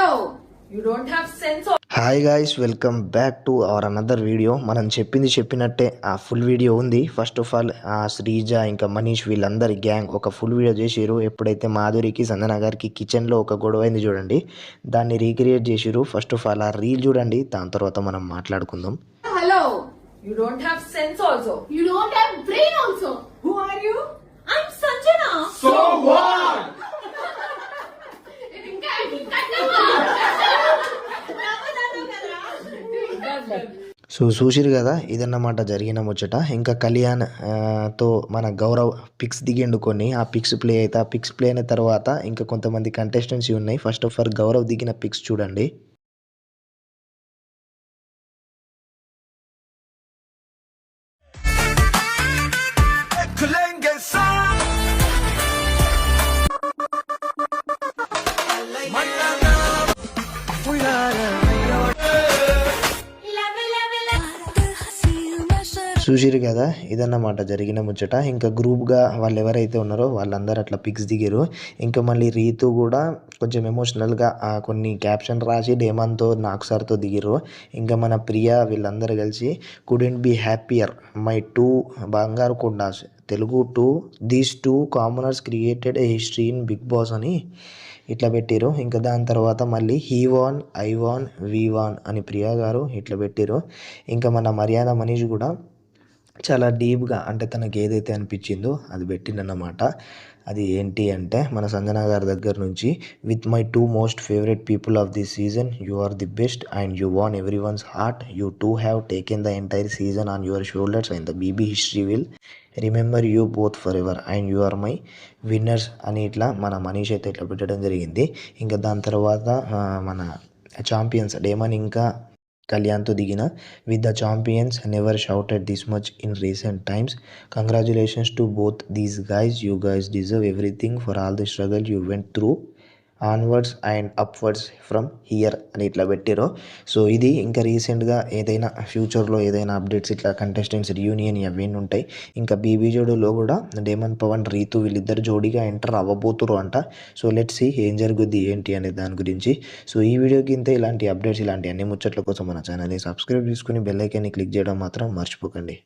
Hello, you don't have sense of. Hi guys, welcome back to our another video. మనం చెప్పినట్టే ఆ full video ఉంది. First of all Sreeja ఇంకా మనీష్ వీళ్ళందరి gang ఒక ఫుల్ వీడియో చేసిరు. ఎప్పుడైతే మాధురికి సంజన గారికి కిచెన్లో ఒక గొడవ అయింది చూడండి, దాన్ని రీక్రియేట్ చేసిరు. ఫస్ట్ ఆఫ్ ఆల్ ఆ రీల్ చూడండి, దాని తర్వాత మనం మాట్లాడుకుందాం. Hello, you don't have sense also. You don't have brain also. Who are you? I'm Sanjana. So what? So చూసిరు కదా, ఇదన్నమాట జరిగిన ముచ్చట. ఇంకా కళ్యాణ్ తో మన గౌరవ్ పిక్స్ దిగిండు కొన్ని. ఆ పిక్స్ ప్లే అయితే ఆ పిక్స్ ప్లే అయిన తర్వాత ఇంకా కొంతమంది కంటెస్టెంట్స్ ఉన్నాయి. ఫస్ట్ ఆఫ్ ఆల్ గౌరవ్ దిగిన పిక్స్ చూడండి. చూసిరు కదా, ఇదన్నమాట జరిగిన ముచ్చట. ఇంకా గ్రూప్గా వాళ్ళు ఎవరైతే ఉన్నారో వాళ్ళందరూ అట్లా పిక్స్ దిగారు. ఇంకా మళ్ళీ రీతు కూడా కొంచెం ఎమోషనల్గా కొన్ని క్యాప్షన్ రాసి డేమాన్తో నాకు సార్తో దిగిరు. ఇంకా మన ప్రియా వీళ్ళందరూ కలిసి couldn't be happier my two బంగారు కొండాస్ Telugu two these two commoners created a history in Bigg Boss అని ఇట్లా పెట్టిరు. ఇంకా దాని తర్వాత మళ్ళీ he won I won we won అని ప్రియా గారు ఇట్లా పెట్టిరు. ఇంకా మన మర్యాద మనీష్ కూడా చాలా డీప్గా అంటే తనకి ఏదైతే అనిపించిందో అది పెట్టిందన్నమాట. అది ఏంటి అంటే మన సంజన గారి దగ్గర నుంచి, with my two most favourite people of this season you are the best and you won everyone's heart. You two have taken the entire season on your shoulders and the BB history will remember you both forever and you are my winners అని ఇట్లా మన మనీష్ అయితే ఇట్లా పెట్టడం జరిగింది. ఇంకా దాని తర్వాత మన ఛాంపియన్స్ డేమన్ ఇంకా కళ్యాణ్తో దిగిన, with the champions never shouted this much in recent times. Congratulations to both these guys, you guys deserve everything for all the struggle you went through onwards and upwards from here అని ఇట్లా పెట్టారు. So ఇది ఇంకా రీసెంట్గా ఏదైనా ఫ్యూచర్లో ఏదైనా updates ఇట్లా కంటెస్టెంట్స్ రియూనియన్ అవన్నీ ఉంటాయి. ఇంకా బీబీ జోడీలో కూడా డేమన్ పవన్ రీతు వీళ్ళిద్దరు జోడీగా ఎంటర్ అవ్వబోతురు అంట. సో లెట్స్ సీ ఏం జరుగుద్ది ఏంటి అనే దాని గురించి. సో ఈ వీడియోకి ఇంతే. ఇలాంటి అప్డేట్స్ ఇలాంటి అన్ని ముచ్చట్ల కోసం మన ఛానల్ని సబ్స్క్రైబ్ చేసుకుని బెల్ ఐకాన్ని క్లిక్ చేయడం మాత్రం మర్చిపోకండి.